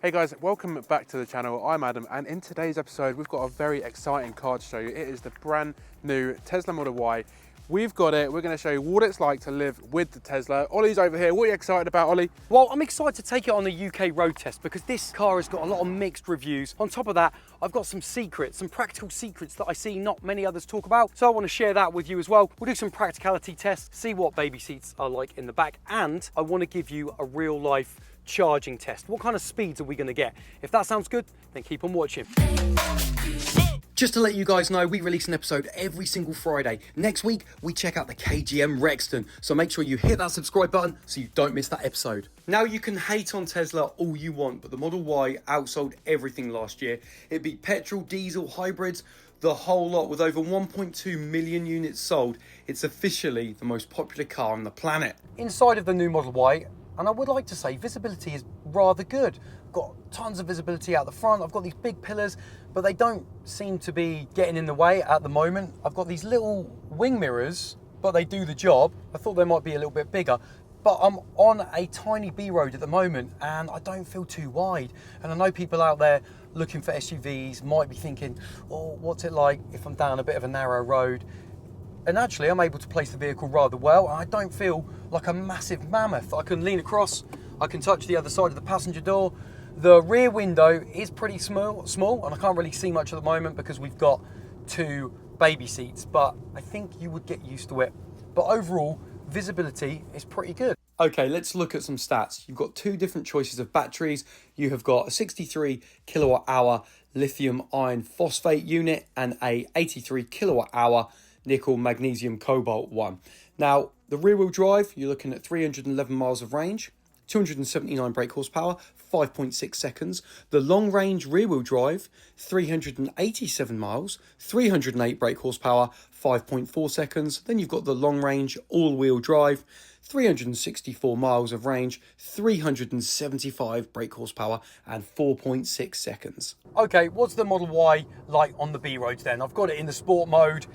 Hey guys, welcome back to the channel. I'm Adam, and in today's episode we've got a very exciting car to show you. It is the brand new Tesla Model Y. We've got it. We're going to show you what it's like to live with the Tesla. Ollie's over here. What are you excited about, Ollie? Well, I'm excited to take it on the UK road test because this car has got a lot of mixed reviews. On top of that, I've got some secrets, some practical secrets that I see not many others talk about. So I want to share that with you as well. We'll do some practicality tests, see what baby seats are like in the back, and I want to give you a real life charging test. What kind of speeds are we going to get? If that sounds good, then keep on watching. Just to let you guys know, we release an episode every single Friday. Next week, we check out the KGM Rexton. So make sure you hit that subscribe button so you don't miss that episode. Now, you can hate on Tesla all you want, but the Model Y outsold everything last year. It beat petrol, diesel, hybrids, the whole lot. With over 1.2 million units sold, it's officially the most popular car on the planet. Inside of the new Model Y, and I would like to say visibility is rather good. I've got tons of visibility out the front. I've got these big pillars, but they don't seem to be getting in the way at the moment. I've got these little wing mirrors, but they do the job. I thought they might be a little bit bigger, but I'm on a tiny B road at the moment and I don't feel too wide. And I know people out there looking for SUVs might be thinking, oh, what's it like if I'm down a bit of a narrow road? And actually, I'm able to place the vehicle rather well, and I don't feel like a massive mammoth. I can lean across, I can touch the other side of the passenger door. The rear window is pretty small, and I can't really see much at the moment because we've got two baby seats, but I think you would get used to it. But overall, visibility is pretty good. Okay, let's look at some stats. You've got two different choices of batteries. You have got a 63 kilowatt hour lithium iron phosphate unit and a 83 kilowatt hour nickel magnesium cobalt one. Now, the rear wheel drive, you're looking at 311 miles of range, 279 brake horsepower, 5.6 seconds. The long range rear wheel drive, 387 miles, 308 brake horsepower, 5.4 seconds. Then you've got the long range all wheel drive, 364 miles of range, 375 brake horsepower and 4.6 seconds. Okay, what's the Model Y like on the B roads then? I've got it in the sport mode,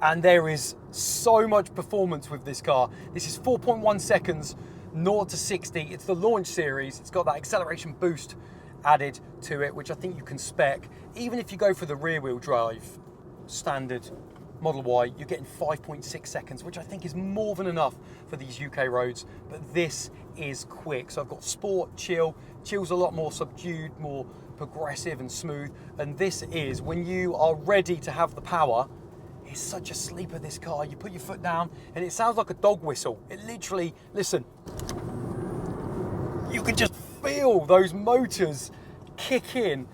and there is so much performance with this car. This is 4.1 seconds, 0 to 60. It's the launch series. It's got that acceleration boost added to it, which I think you can spec. Even if you go for the rear wheel drive standard Model Y, you're getting 5.6 seconds, which I think is more than enough for these UK roads. But this is quick. So I've got sport, chill. Chill's a lot more subdued, more progressive and smooth. And this is when you are ready to have the power. It's such a sleeper, this car. You put your foot down and it sounds like a dog whistle. It literally, listen, you can just feel those motors kick in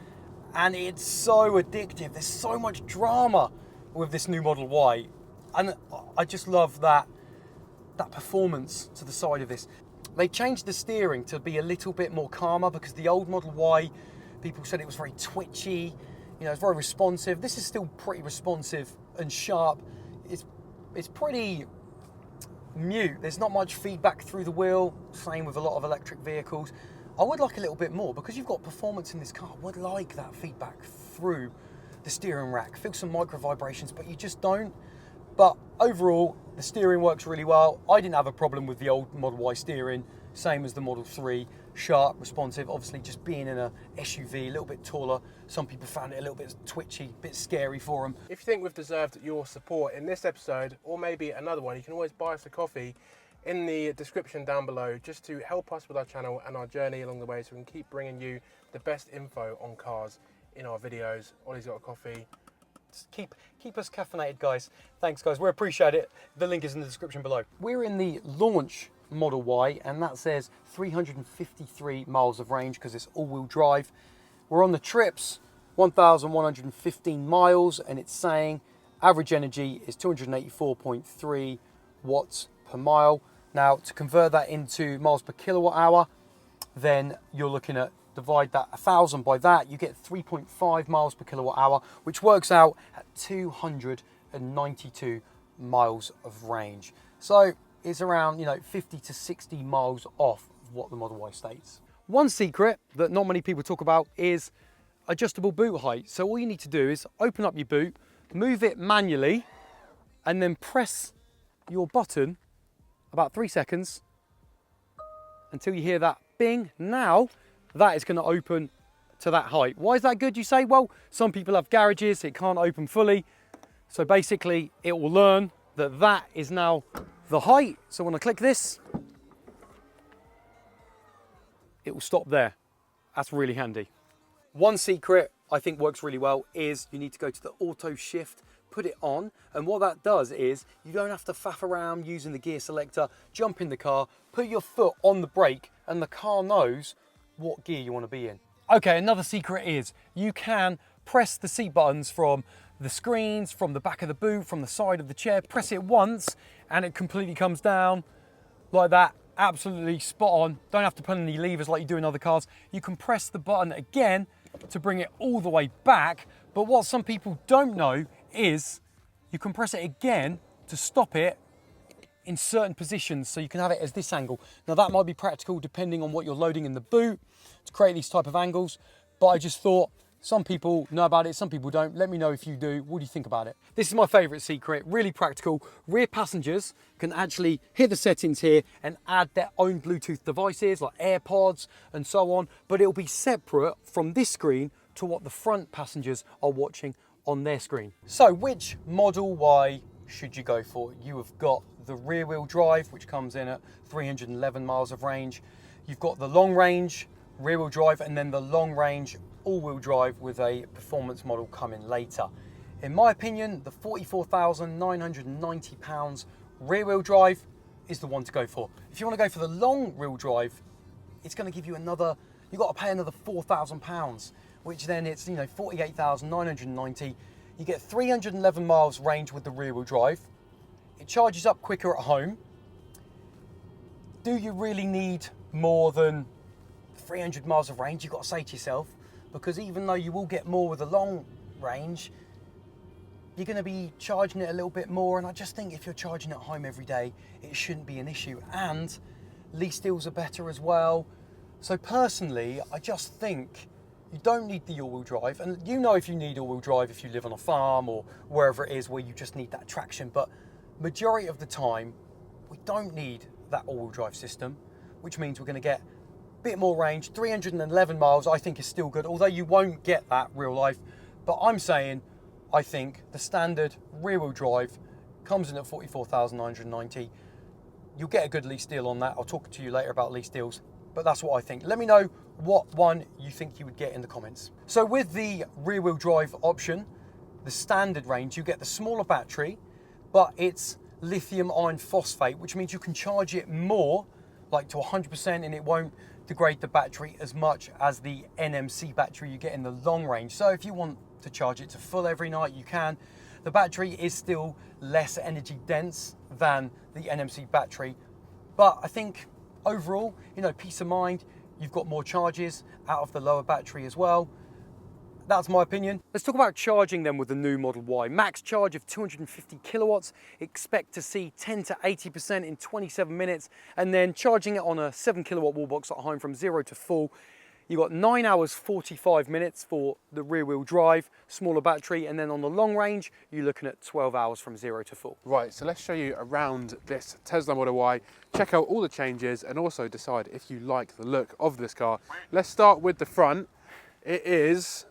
and it's so addictive. There's so much drama with this new Model Y. And I just love that performance to the side of this. They changed the steering to be a little bit more calmer because the old Model Y, people said it was very twitchy. You know, it's very responsive. This is still pretty responsive and sharp. It's pretty mute. There's not much feedback through the wheel. Same with a lot of electric vehicles. I would like a little bit more because you've got performance in this car. I would like that feedback through the steering rack. Feel some micro vibrations, but you just don't. But overall, the steering works really well. I didn't have a problem with the old Model Y steering. Same as the Model 3. Sharp, responsive. Obviously, just being in a SUV, a little bit taller, some people found it a little bit twitchy, a bit scary for them. If you think we've deserved your support in this episode, or maybe another one, you can always buy us a coffee in the description down below, just to help us with our channel and our journey along the way, so we can keep bringing you the best info on cars in our videos. Ollie's got a coffee. Just keep us caffeinated, guys. Thanks, guys. We appreciate it. The link is in the description below. We're in the launch Model Y, and that says 353 miles of range because it's all-wheel drive. We're on the trips, 1,115 miles, and it's saying average energy is 284.3 watts per mile. Now, to convert that into miles per kilowatt hour, then you're looking at divide that 1,000 by that, you get 3.5 miles per kilowatt hour, which works out at 292 miles of range. So it's around, 50 to 60 miles off of what the Model Y states. One secret that not many people talk about is adjustable boot height. So all you need to do is open up your boot, move it manually, and then press your button about 3 seconds until you hear that bing. Now that is going to open to that height. Why is that good, you say? Well, some people have garages, it can't open fully. So basically it will learn that that is now the height. So when I click this, it will stop there. That's really handy. One secret I think works really well is you need to go to the auto shift, put it on, and what that does is you don't have to faff around using the gear selector, jump in the car, put your foot on the brake, and the car knows what gear you want to be in. Okay, another secret is you can press the seat buttons from the screens, from the back of the boot, from the side of the chair, press it once and it completely comes down like that. Absolutely spot on. Don't have to put any levers like you do in other cars. You can press the button again to bring it all the way back. But what some people don't know is you can press it again to stop it in certain positions, so you can have it as this angle. Now that might be practical depending on what you're loading in the boot to create these type of angles, but I just thought some people know about it, some people don't. Let me know if you do. What do you think about it? This is my favorite secret, really practical. Rear passengers can actually hit the settings here and add their own Bluetooth devices like AirPods and so on, but it'll be separate from this screen to what the front passengers are watching on their screen. So which Model Y should you go for? You have got the rear wheel drive, which comes in at 311 miles of range. You've got the long range rear wheel drive, and then the long range all wheel drive with a performance model coming later. In my opinion, the £44,990 rear wheel drive is the one to go for. If you want to go for the long wheel drive, it's going to give you another, you've got to pay another £4,000, which then it's, you know, 48,990. You get 311 miles range with the rear wheel drive. It charges up quicker at home. Do you really need more than 300 miles of range? You've got to say to yourself, because even though you will get more with the long range, you're going to be charging it a little bit more. And I just think if you're charging at home every day, it shouldn't be an issue. And lease deals are better as well. So personally, I just think you don't need the all-wheel drive. And you know if you need all-wheel drive if you live on a farm or wherever it is where you just need that traction. But majority of the time, we don't need that all-wheel drive system, which means we're going to get a bit more range. 311 miles I think is still good, although you won't get that real life. But I'm saying I think the standard rear-wheel drive comes in at 44,990. You'll get a good lease deal on that. I'll talk to you later about lease deals, but that's what I think. Let me know what one you think you would get in the comments. So with the rear-wheel drive option, the standard range, you get the smaller battery, but it's lithium iron phosphate, which means you can charge it more, like to 100%, and it won't degrade the battery as much as the NMC battery you get in the long range. So if you want to charge it to full every night, you can. The battery is still less energy dense than the NMC battery, but I think overall, you know, peace of mind, you've got more charges out of the lower battery as well. That's my opinion. Let's talk about charging then with the new Model Y. Max charge of 250 kilowatts. Expect to see 10 to 80% in 27 minutes. And then charging it on a 7 kilowatt wall box at home from 0 to full. You've got 9 hours 45 minutes for the rear wheel drive, smaller battery. And then on the long range, you're looking at 12 hours from 0 to full. Right, so let's show you around this Tesla Model Y, check out all the changes and also decide if you like the look of this car. Let's start with the front. It is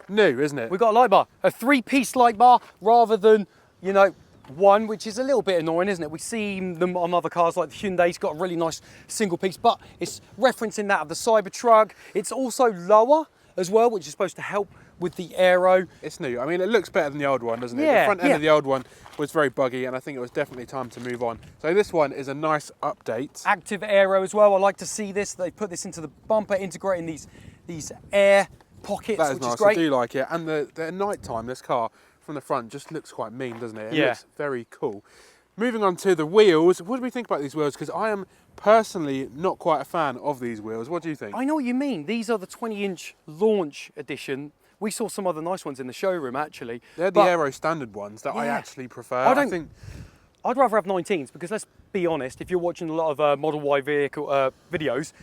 new, isn't it? We've got a light bar, a 3-piece light bar rather than, you know, one, which is a little bit annoying, isn't it? We see them on other cars like the Hyundai. It's got a really nice single piece, but it's referencing that of the Cybertruck. It's also lower as well, which is supposed to help with the aero. It's new. I mean, it looks better than the old one, doesn't it? Yeah, the front end of the old one was very buggy, and I think it was definitely time to move on. So this one is a nice update. Active aero as well. I like to see this. They put this into the bumper, integrating these air pockets, that is which nice. is great. I do like it. And the night time, this car from the front just looks quite mean, doesn't it? It Yeah. looks very cool. Moving on to the wheels, what do we think about these wheels? Because I am personally not quite a fan of these wheels. What do you think? I know what you mean. These are the 20-inch launch edition. We saw some other nice ones in the showroom, actually. They're the Aero standard ones that I actually prefer. I'd rather have 19s because let's be honest, if you're watching a lot of Model Y vehicle videos,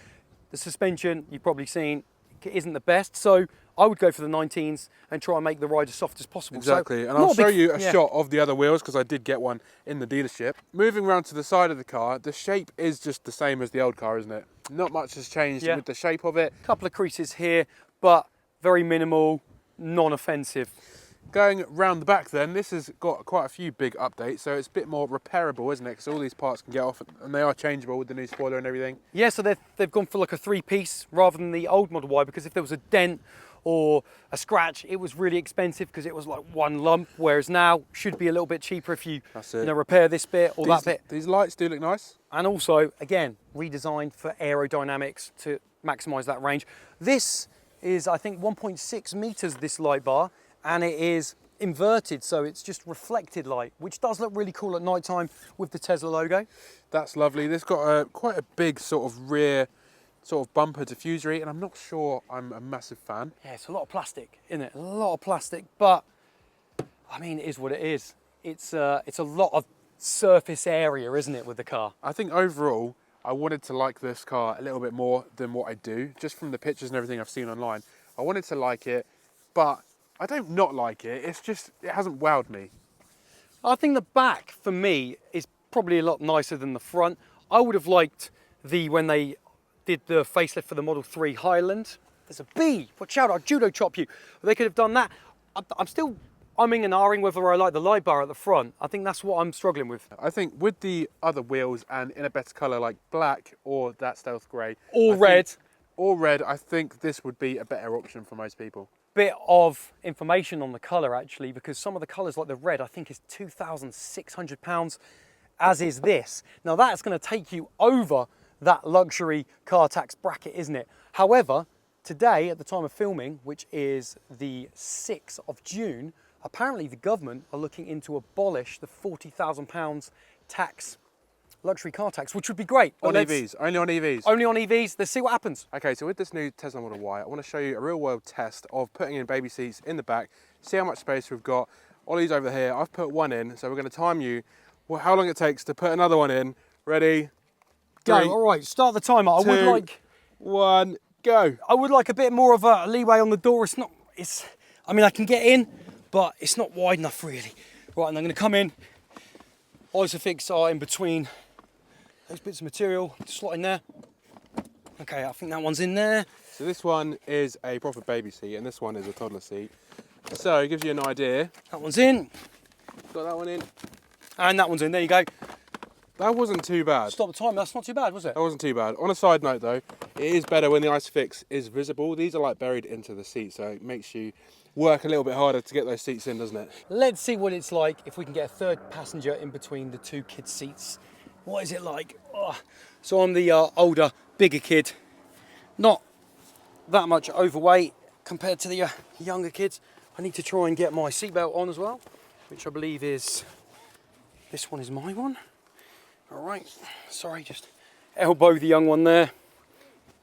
the suspension you've probably seen isn't the best. So I would go for the 19s and try and make the ride as soft as possible. Exactly, So, and I'll show you a yeah. shot of the other wheels because I did get one in the dealership. Moving around to the side of the car, the shape is just the same as the old car, isn't it? Not much has changed with the shape of it. Couple of creases here, but very minimal, non-offensive. Going round the back then, this has got quite a few big updates, so it's a bit more repairable, isn't it? Because all these parts can get off, and they are changeable with the new spoiler and everything. Yeah, so they've gone for like a 3-piece rather than the old Model Y, because if there was a dent or a scratch, it was really expensive because it was like one lump, whereas now should be a little bit cheaper if you, repair this bit or that bit. These lights do look nice. And also, again, redesigned for aerodynamics to maximise that range. This is, I think, 1.6 meters, this light bar, and it is inverted, so it's just reflected light, which does look really cool at night time with the Tesla logo. That's lovely. This got quite a big sort of rear sort of bumper diffusery, and I'm not sure I'm a massive fan. Yeah, it's a lot of plastic, isn't it? A lot of plastic, but I mean, it is what it is. It's a lot of surface area, isn't it, with the car? I think overall, I wanted to like this car a little bit more than what I do, just from the pictures and everything I've seen online. I wanted to like it, but I don't not like it. It's just, it hasn't wowed me. I think the back, for me, is probably a lot nicer than the front. I would have liked when they did the facelift for the Model 3 Highland. There's a bee, watch out, I'll judo chop you. They could have done that. I'm still umming and ahhing whether I like the light bar at the front. I think that's what I'm struggling with. I think with the other wheels and in a better colour like black or that stealth grey. Or red. I think this would be a better option for most people. Bit of information on the colour actually, because some of the colours like the red I think is £2,600, as is this. Now that's going to take you over that luxury car tax bracket, isn't it? However, today at the time of filming, which is the 6th of June, apparently the government are looking into abolish the £40,000 tax, luxury car tax, which would be great. On EVs, only on EVs. Only on EVs, let's see what happens. Okay, so with this new Tesla Model Y, I want to show you a real world test of putting in baby seats in the back, see how much space we've got. Ollie's over here, I've put one in, so we're going to time you how long it takes to put another one in. Ready? Go, 3, all right, start the timer. 2, 1, go. I would like a bit more of a leeway on the door. I mean, I can get in, but it's not wide enough really. Right, and I'm going to come in. Isofix are in between those bits of material, slot in there. Okay, I think that one's in there. So this one is a proper baby seat and this one is a toddler seat. So it gives you an idea. That one's in. Got that one in. And that one's in, there you go. That wasn't too bad. Stop the timer, that's not too bad, was it? That wasn't too bad. On a side note though, it is better when the Isofix is visible. These are like buried into the seat, so it makes you work a little bit harder to get those seats in, doesn't it? Let's see what it's like if we can get a third passenger in between the two kids' seats. What is it like? Oh. So I'm the older, bigger kid. Not that much overweight compared to the younger kids. I need to try and get my seatbelt on as well, which I believe is, this one is my one. All right, sorry, just elbow the young one there.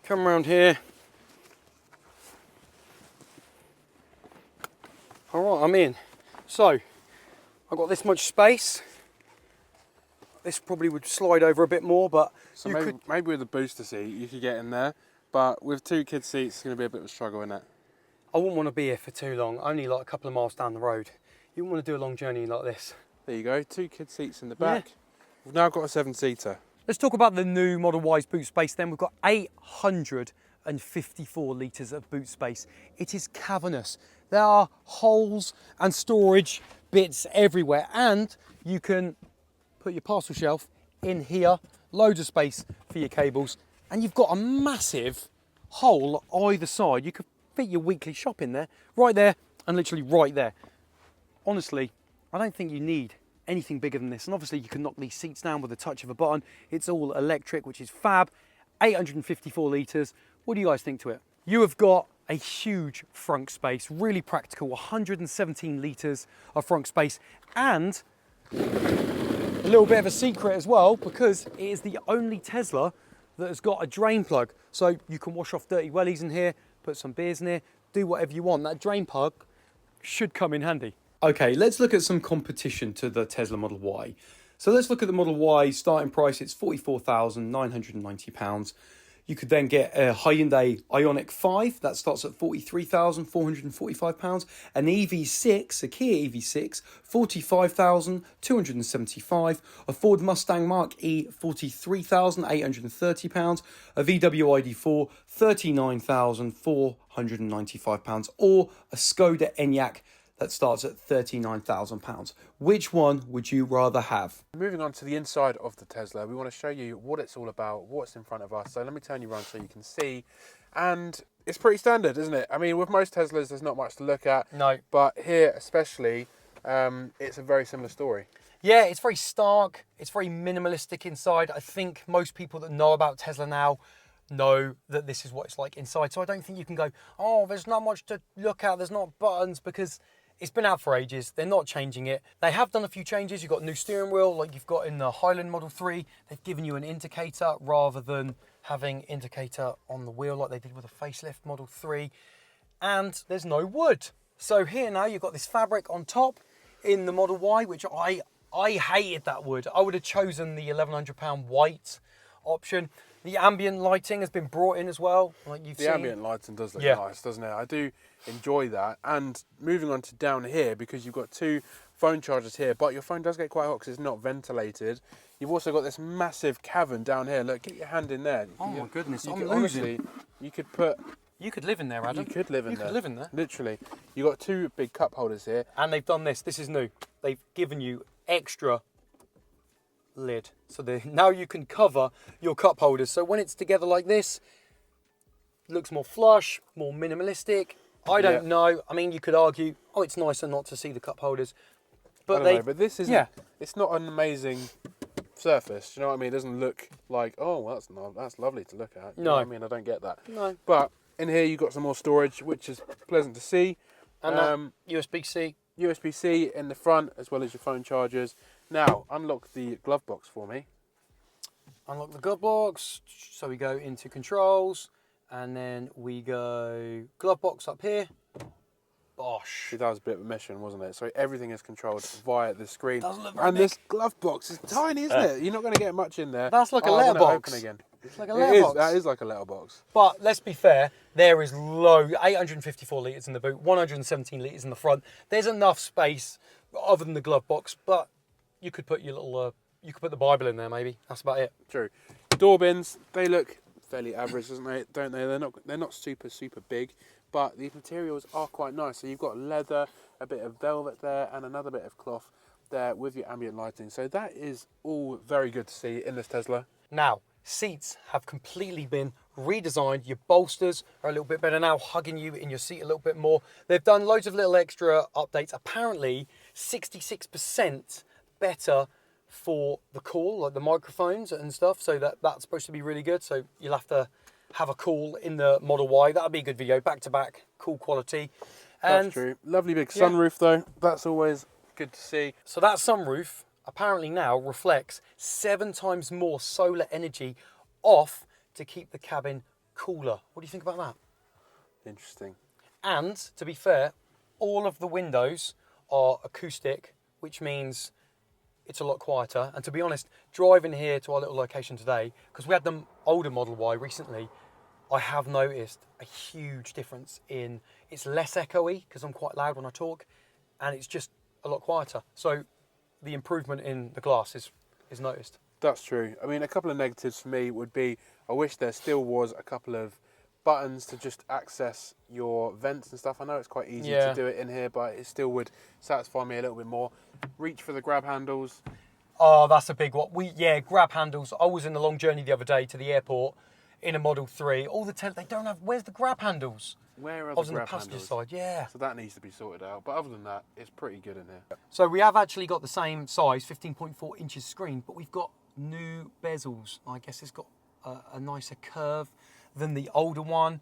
Come around here. All right, I'm in. So, I've got this much space. This probably would slide over a bit more, but so maybe with a booster seat you could get in there, but with two kids' seats it's going to be a bit of a struggle, isn't it? I wouldn't want to be here for too long, only like a couple of miles down the road. You wouldn't want to do a long journey like this. There you go, two kids' seats in the back. Yeah. We've now got a 7-seater. Let's talk about the new Model Y's boot space then. We've got 854 litres of boot space. It is cavernous. There are holes and storage bits everywhere, and you can put your parcel shelf in here, loads of space for your cables, and you've got a massive hole either side. You could fit your weekly shop in there, right there, and literally right there. Honestly, I don't think you need anything bigger than this, and obviously you can knock these seats down with a touch of a button. It's all electric, which is fab. 854 litres. What do you guys think to it? You have got a huge frunk space, really practical, 117 litres of frunk space, and a little bit of a secret as well, because it is the only Tesla that has got a drain plug. So you can wash off dirty wellies in here, put some beers in here, do whatever you want. That drain plug should come in handy. Okay, let's look at some competition to the Tesla Model Y. So let's look at the Model Y starting price. It's £44,990. You could then get a Hyundai Ioniq 5 that starts at £43,445, an EV6, a Kia EV6, £45,275, a Ford Mustang Mach-E, £43,830, a VW ID4, £39,495, or a Skoda Enyaq that starts at £39,000. Which one would you rather have? Moving on to the inside of the Tesla, we want to show you what it's all about, what's in front of us. So let me turn you around so you can see. And it's pretty standard, isn't it? I mean, with most Teslas, there's not much to look at. No. But here especially, it's a very similar story. Yeah, it's very stark. It's very minimalistic inside. I think most people that know about Tesla now know that this is what it's like inside. So I don't think you can go, oh, there's not much to look at. There's not buttons, because it's been out for ages. They're not changing it. They have done a few changes. You've got a new steering wheel like you've got in the Highland Model 3. They've given you an indicator rather than having indicator on the wheel like they did with a facelift Model 3. And there's no wood. So here now you've got this fabric on top in the Model Y, which I hated that wood. I would have chosen the £1,100 white option. The ambient lighting has been brought in as well, like you've seen. The ambient lighting does look nice, doesn't it? I do enjoy that. And moving on to down here, because you've got two phone chargers here, but your phone does get quite hot because it's not ventilated. You've also got this massive cavern down here. Look, get your hand in there. Oh my goodness, I'm losing. Honestly, you could put... You could live in there, Adam. You could live in there. You could live in there. Literally. You've got two big cup holders here. And they've done this. This is new. They've given you extra lid, so now you can cover your cup holders. So when it's together like this, it looks more flush, more minimalistic. I don't know. I mean, you could argue, oh, it's nicer not to see the cup holders, but but this isn't. Yeah. It's not an amazing surface. Do you know what I mean? It doesn't look like, oh, well, that's lovely to look at. You know what I mean? I don't get that. No. But in here you've got some more storage, which is pleasant to see. And USB-C. USB-C in the front, as well as your phone chargers. Now, unlock the glove box for me. Unlock the glove box. So we go into controls, and then we go glove box up here. Bosh. See, that was a bit of a mission, wasn't it? So everything is controlled via the screen. Doesn't look very and big. this glove box is tiny, isn't it? You're not going to get much in there. That's like a letterbox. Open again. It's like a letterbox. That is like a letterbox. But let's be fair, there is 854 litres in the boot, 117 litres in the front. There's enough space other than the glove box, but you could put your little, you could put the Bible in there maybe. That's about it. True. Door bins, they look fairly average, don't they? They're not super big, but the materials are quite nice. So you've got leather, a bit of velvet there, and another bit of cloth there with your ambient lighting. So that is all very good to see in this Tesla. Now, seats have completely been redesigned. Your bolsters are a little bit better now, hugging you in your seat a little bit more. They've done loads of little extra updates. Apparently, 66% better for the call, like the microphones and stuff. So that's supposed to be really good. So you'll have to have a call in the Model Y. That'll be a good video, back to back, cool quality. And that's true. Lovely big sunroof though. That's always good to see. So that sunroof apparently now reflects 7 times more solar energy off to keep the cabin cooler. What do you think about that? Interesting. And to be fair, all of the windows are acoustic, which means it's a lot quieter. And to be honest, driving here to our little location today, because we had the older Model Y recently, I have noticed a huge difference in, it's less echoey because I'm quite loud when I talk, and it's just a lot quieter. So the improvement in the glass is noticed. That's true. I mean, a couple of negatives for me would be, I wish there still was a couple of buttons to just access your vents and stuff. I know it's quite easy to do it in here, but it still would satisfy me a little bit more. Reach for the grab handles. Oh, that's a big one. Grab handles. I was in a long journey the other day to the airport in a Model 3. All the they don't have, where's the grab handles? Where are the grab handles? I was on the passenger side, yeah. So that needs to be sorted out. But other than that, it's pretty good in here. So we have actually got the same size, 15.4 inches screen, but we've got new bezels. I guess it's got a nicer curve than the older one.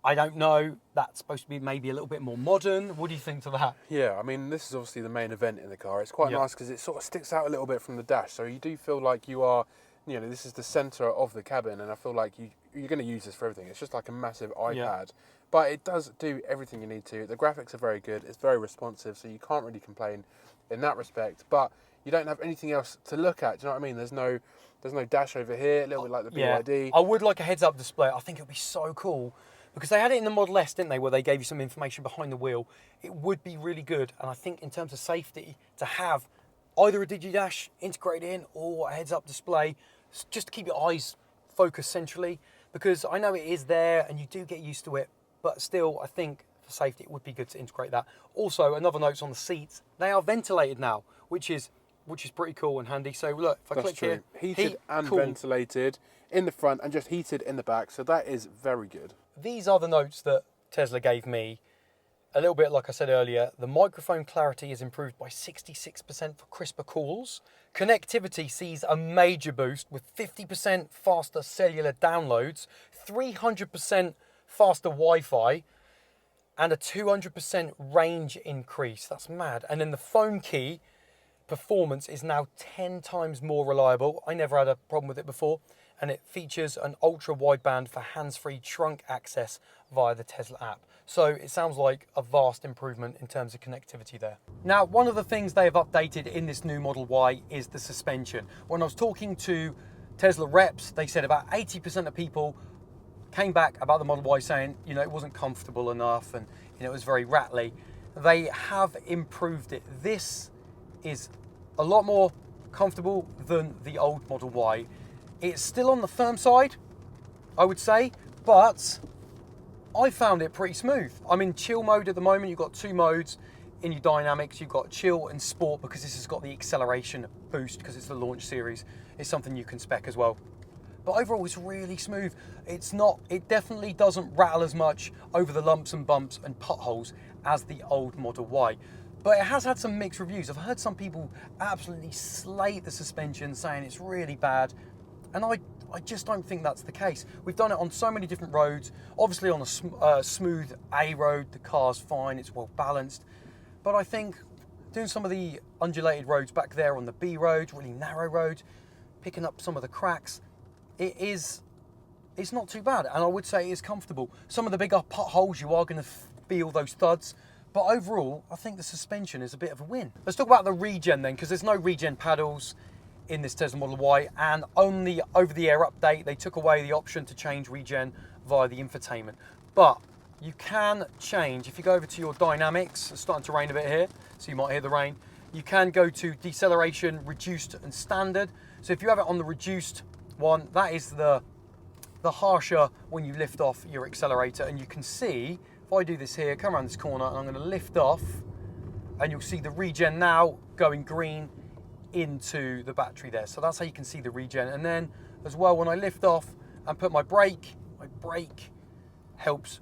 I don't know. That's supposed to be maybe a little bit more modern. What do you think to that? Yeah, I mean, this is obviously the main event in the car. It's quite nice because it sort of sticks out a little bit from the dash. So you do feel like you are, you know, this is the centre of the cabin, and I feel like you're going to use this for everything. It's just like a massive iPad. But it does do everything you need to. The graphics are very good. It's very responsive, so you can't really complain in that respect. But you don't have anything else to look at. Do you know what I mean? There's no dash over here, a little bit like the BYD. I would like a heads-up display. I think it would be so cool because they had it in the Model S, didn't they, where they gave you some information behind the wheel. It would be really good, and I think in terms of safety, to have either a DigiDash integrated in or a heads-up display, just to keep your eyes focused centrally, because I know it is there and you do get used to it, but still, I think for safety, it would be good to integrate that. Also, another note's on the seats. They are ventilated now, which is pretty cool and handy. So look, if I click here, heated and ventilated in the front and just heated in the back. So that is very good. These are the notes that Tesla gave me. A little bit, like I said earlier, the microphone clarity is improved by 66% for crisper calls. Connectivity sees a major boost with 50% faster cellular downloads, 300% faster Wi-Fi, and a 200% range increase. That's mad. And then the phone key performance is now 10 times more reliable. I never had a problem with it before. And it features an ultra wideband for hands-free trunk access via the Tesla app. So it sounds like a vast improvement in terms of connectivity there. Now, one of the things they have updated in this new Model Y is the suspension. When I was talking to Tesla reps, they said about 80% of people came back about the Model Y saying, you know, it wasn't comfortable enough and, you know, it was very rattly. They have improved it. This is a lot more comfortable than the old Model Y. It's still on the firm side, I would say, but I found it pretty smooth. I'm in chill mode at the moment. You've got two modes in your dynamics. You've got chill and sport because this has got the acceleration boost because it's the launch series. It's something you can spec as well. But overall, it's really smooth. It definitely doesn't rattle as much over the lumps and bumps and potholes as the old Model Y. But it has had some mixed reviews. I've heard some people absolutely slate the suspension, saying it's really bad. And I just don't think that's the case. We've done it on so many different roads. Obviously on a smooth A road, the car's fine, it's well balanced. But I think doing some of the undulated roads back there on the B road, really narrow road, picking up some of the cracks, it's not too bad. And I would say it is comfortable. Some of the bigger potholes, you are going to feel those thuds. But overall, I think the suspension is a bit of a win. Let's talk about the regen then, because there's no regen paddles in this Tesla Model Y, and on the over-the-air update, they took away the option to change regen via the infotainment. But you can change, if you go over to your dynamics, it's starting to rain a bit here, so you might hear the rain. You can go to deceleration, reduced and standard. So if you have it on the reduced one, that is the harsher when you lift off your accelerator. And you can see, if I do this here, come around this corner, and I'm going to lift off, and you'll see the regen now going green into the battery there. So that's how you can see the regen. And then as well, when I lift off and put my brake helps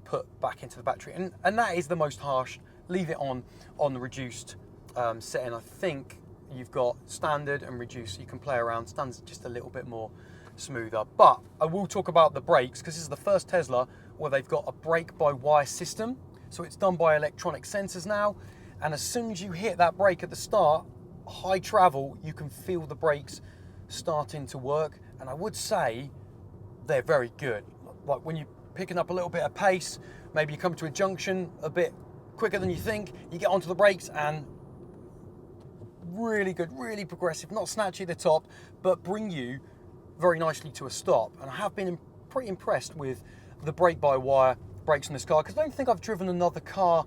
put back into the battery. And that is the most harsh. Leave it on the reduced setting. I think you've got standard and reduced. You can play around. Standard's just a little bit more smoother. But I will talk about the brakes because this is the first Tesla where they've got a brake-by-wire system. So it's done by electronic sensors now. And as soon as you hit that brake at the start, high travel, you can feel the brakes starting to work, and I would say they're very good. Like when you're picking up a little bit of pace, maybe you come to a junction a bit quicker than you think, you get onto the brakes and really good, really progressive, not snatchy at the top, but bring you very nicely to a stop. And I have been pretty impressed with the brake-by-wire brakes in this car, because I don't think I've driven another car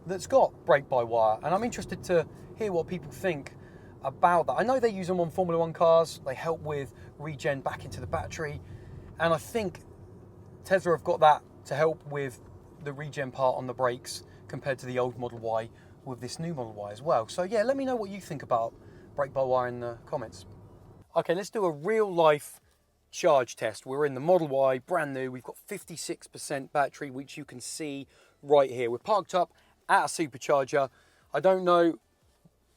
that's got brake-by-wire, and I'm interested to hear what people think about that. I know they use them on Formula 1 cars. They help with regen back into the battery. And I think Tesla have got that to help with the regen part on the brakes compared to the old Model Y with this new Model Y as well. So yeah, let me know what you think about brake-by-wire in the comments. Okay, let's do a real life charge test. We're in the Model Y, brand new. We've got 56% battery, which you can see right here. We're parked up at a Supercharger. I don't know,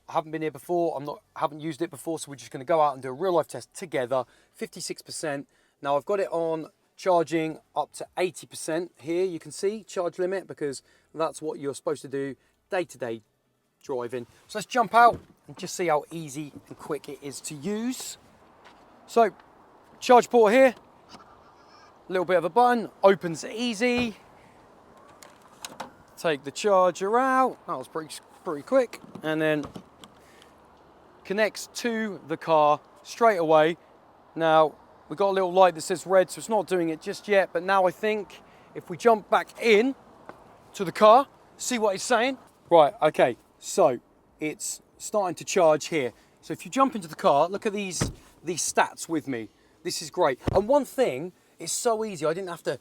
I haven't been here before, haven't used it before, so we're just gonna go out and do a real life test together. 56%. Now I've got it on charging up to 80% here. You can see charge limit, because that's what you're supposed to do day-to-day driving. So let's jump out and just see how easy and quick it is to use. So charge port here, a little bit of a button, opens easy. Take the charger out, that was pretty quick, and then connects to the car straight away. Now, we've got a little light that says red, so it's not doing it just yet, but now I think if we jump back in to the car, see what it's saying. Right, okay, so it's starting to charge here. So if you jump into the car, look at these stats with me. This is great. And one thing, it's so easy. I didn't have to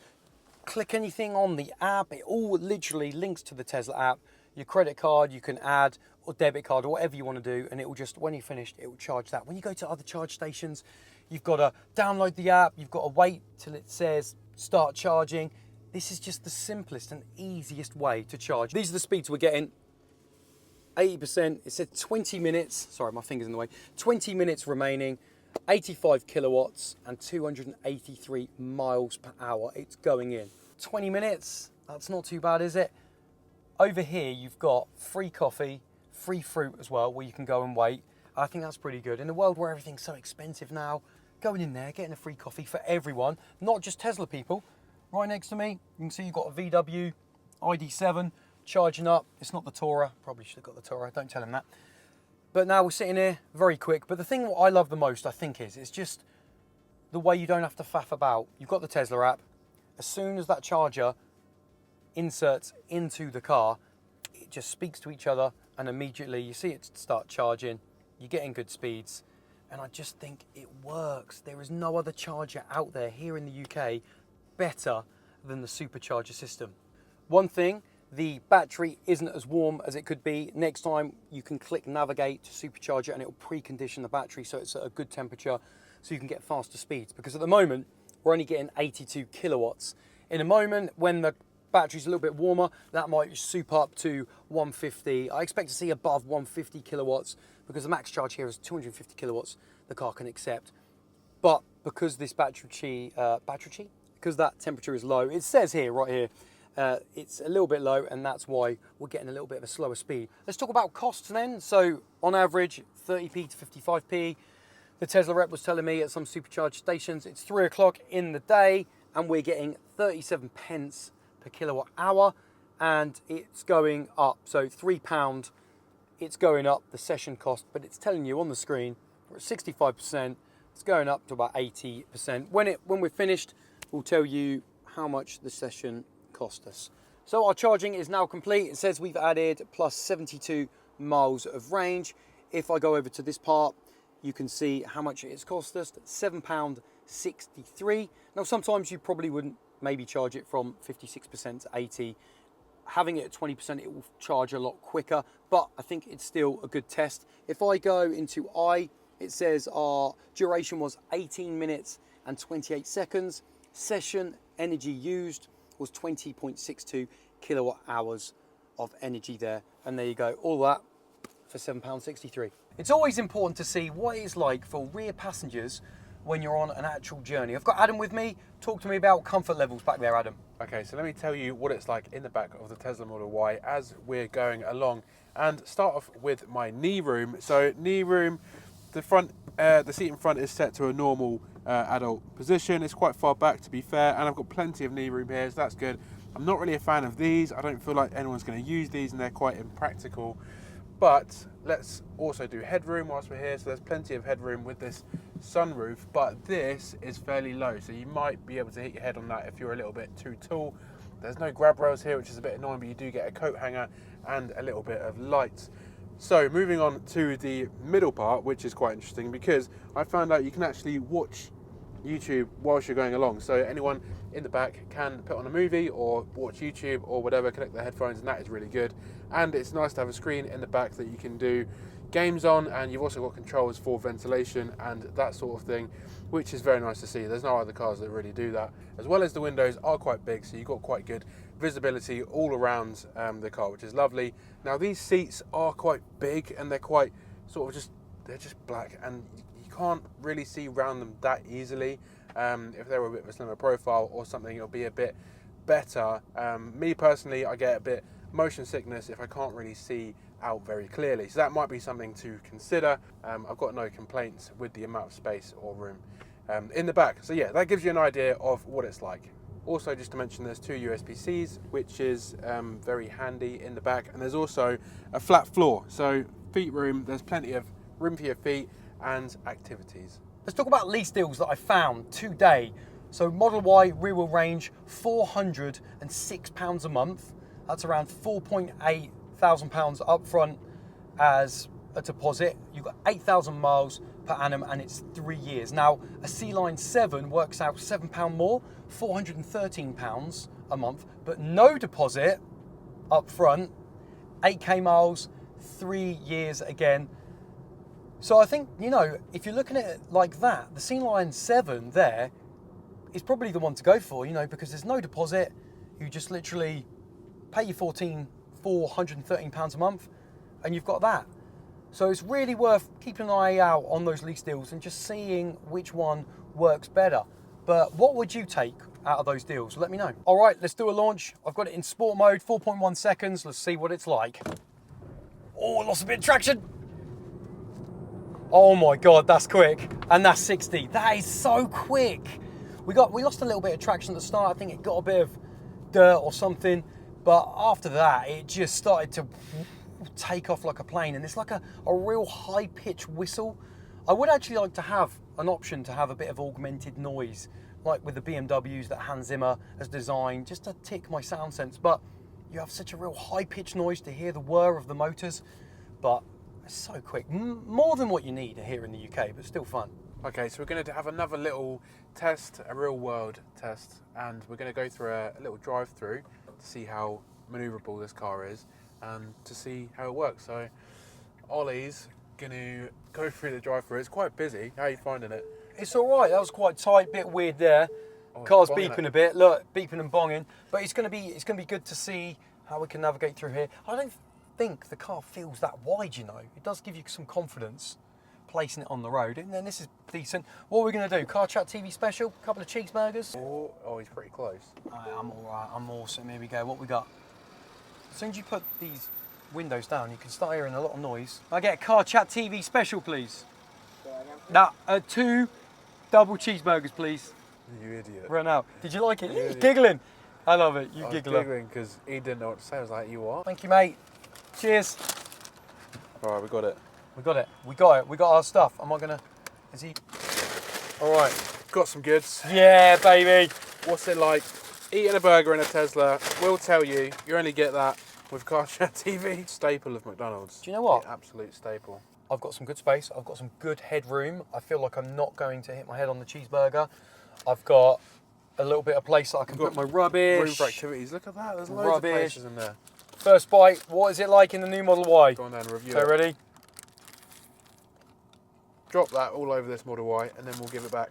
click anything on the app. It all literally links to the Tesla app. Your credit card, you can add, or debit card, or whatever you want to do, and it will just, when you're finished, it will charge that. When you go to other charge stations, you've got to download the app, you've got to wait till it says start charging. This is just the simplest and easiest way to charge. These are the speeds we're getting. 80%, it said 20 minutes, sorry, my finger's in the way, 20 minutes remaining, 85 kilowatts and 283 miles per hour it's going in. 20 minutes, that's not too bad, is it? Over here, you've got free coffee, free fruit as well, where you can go and wait. I think that's pretty good. In a world where everything's so expensive now, going in there, getting a free coffee for everyone, not just Tesla people. Right next to me, you can see you've got a VW ID7 charging up. It's not the Tourer, probably should have got the Tourer, don't tell him that. But now we're sitting here, very quick. But the thing what I love the most, I think, is it's just the way you don't have to faff about. You've got the Tesla app. As soon as that charger inserts into the car, it just speaks to each other, and immediately you see it start charging. You're getting good speeds, and I just think it works. There is no other charger out there here in the UK better than the Supercharger system. One thing, the battery isn't as warm as it could be. Next time you can click navigate to Supercharger and it will precondition the battery so it's at a good temperature so you can get faster speeds, because at the moment we're only getting 82 kilowatts. In a moment when the battery's a little bit warmer, that might soup up to 150. I expect to see above 150 kilowatts because the max charge here is 250 kilowatts the car can accept. But because this because that temperature is low, it says here, right here, it's a little bit low, and that's why we're getting a little bit of a slower speed. Let's talk about costs then. So on average, 30p to 55p. The Tesla rep was telling me at some supercharge stations, it's 3 o'clock in the day, and we're getting 37 pence per kilowatt hour, and it's going up. So £3, it's going up the session cost, but it's telling you on the screen we're at 65%. It's going up to about 80%. When we're finished, we'll tell you how much the session cost us. So our charging is now complete. It says we've added plus 72 miles of range. If I go over to this part, you can see how much it's cost us, £7.63. Now sometimes you probably wouldn't maybe charge it from 56% to 80. Having it at 20%, it will charge a lot quicker, but I think it's still a good test. If I go into it says our duration was 18 minutes and 28 seconds. Session energy used was 20.62 kilowatt hours of energy there. And there you go, all that for £7.63. It's always important to see what it's like for rear passengers when you're on an actual journey. I've got Adam with me. Talk to me about comfort levels back there, Adam. Okay, so let me tell you what it's like in the back of the Tesla Model Y as we're going along, and start off with my knee room. So knee room, the seat in front is set to a normal adult position. It's quite far back, to be fair, and I've got plenty of knee room here, so that's good. I'm not really a fan of these. I don't feel like anyone's going to use these, and they're quite impractical. But let's also do headroom whilst we're here. So there's plenty of headroom with this sunroof, but this is fairly low, so you might be able to hit your head on that if you're a little bit too tall. There's no grab rails here, which is a bit annoying, but you do get a coat hanger and a little bit of light. So moving on to the middle part, which is quite interesting because I found out you can actually watch YouTube whilst you're going along. So anyone in the back can put on a movie or watch YouTube or whatever, connect their headphones, and that is really good. And it's nice to have a screen in the back that you can do games on, and you've also got controls for ventilation and that sort of thing, which is very nice to see. There's no other cars that really do that. As well as the windows are quite big, so you've got quite good visibility all around the car, which is lovely. Now these seats are quite big, and they're quite sort of they're just black, and you can't really see around them that easily. If they were a bit of a slimmer profile or something, it'll be a bit better. Me personally, I get a bit motion sickness if I can't really see out very clearly, so that might be something to consider. I've got no complaints with the amount of space or room in the back. So yeah, that gives you an idea of what it's like. Also, just to mention, there's 2 USB-Cs, which is very handy in the back, and there's also a flat floor, so feet room. There's plenty of room for your feet, and activities. Let's talk about lease deals that I found today. So Model Y rear wheel range, £406 a month. That's around £4.8 thousand up front as a deposit. You've got 8,000 miles per annum and it's 3 years. Now, a C-Line 7 works out £7 more, £413 a month, but no deposit up front, 8k miles, 3 years again. So I think, you know, if you're looking at it like that, the C-Line 7 there is probably the one to go for, you know, because there's no deposit. You just literally pay your £413 a month and you've got that. So it's really worth keeping an eye out on those lease deals and just seeing which one works better. But what would you take out of those deals? Let me know. All right, let's do a launch. I've got it in sport mode, 4.1 seconds. Let's see what it's like. Oh, lost a bit of traction. Oh my God, that's quick. And that's 60. That is so quick. We lost a little bit of traction at the start. I think it got a bit of dirt or something. But after that, it just started to take off like a plane. And it's like a real high-pitched whistle. I would actually like to have an option to have a bit of augmented noise, like with the BMWs that Hans Zimmer has designed, just to tick my sound sense. But you have such a real high-pitched noise to hear the whir of the motors. But it's so quick. More than what you need here in the UK, but still fun. Okay, so we're going to have another little test, a real-world test, and we're going to go through a little drive-through to see how manoeuvrable this car is and to see how it works. So Ollie's going to go through the drive-through. It's quite busy. How are you finding it? It's all right. That was quite tight, bit weird there. Oh, Car's beeping a bit. Look, beeping and bonging. But it's going to be good to see how we can navigate through here. I don't think the car feels that wide, you know. It does give you some confidence placing it on the road, and then this is decent. What are we going to do? Car Chat TV special, couple of cheeseburgers. Oh, he's pretty close. I'm all right, I'm awesome. Here we go. What we got? As soon as you put these windows down, you can start hearing a lot of noise. I get a Car Chat TV special, please. Now, 2 double cheeseburgers, please. You idiot. Run out. Did you like it? He's giggling. I love it. You giggler. I was giggling because he didn't know what to say. I was like, you what? Thank you, mate. Cheers. All right, we got it. We got it. We got it. We got our stuff. Am I gonna? Is he? All right, got some goods. Yeah, baby. What's it like eating a burger in a Tesla? We'll tell you. You only get that with Car Chat TV. Staple of McDonald's. Do you know what? The absolute staple. I've got some good space. I've got some good headroom. I feel like I'm not going to hit my head on the cheeseburger. I've got a little bit of place that I can put my rubbish. Room for activities. Look at that. There's loads of places in there. First bite. What is it like in the new Model Y? Go on down and review So it. ready? Drop that all over this Model Y and then we'll give it back.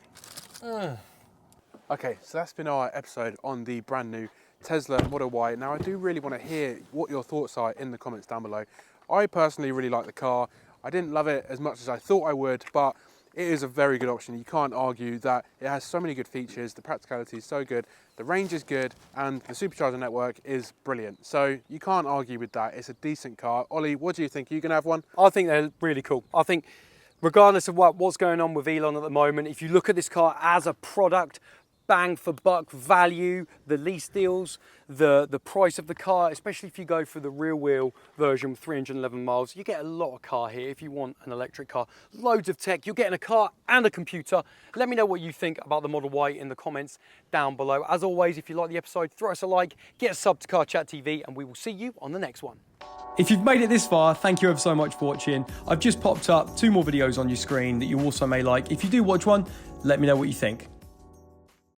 Okay, so that's been our episode on the brand new Tesla Model Y. Now I do really want to hear what your thoughts are in the comments down below. I personally really like the car. I didn't love it as much as I thought I would, but it is a very good option. You can't argue that it has so many good features, the practicality is so good, the range is good, and the Supercharger network is brilliant. So you can't argue with that. It's a decent car. Ollie, what do you think? Are you going to have one? I think they're really cool. I think regardless of what's going on with Elon at the moment, if you look at this car as a product, bang for buck value, the lease deals, the price of the car, especially if you go for the rear wheel version with 311 miles, you get a lot of car here if you want an electric car. Loads of tech, you're getting a car and a computer. Let me know what you think about the Model Y in the comments down below. As always, if you like the episode, throw us a like, get a sub to Car Chat TV, and we will see you on the next one. If you've made it this far, thank you ever so much for watching. I've just popped up 2 more videos on your screen that you also may like. If you do watch one, let me know what you think.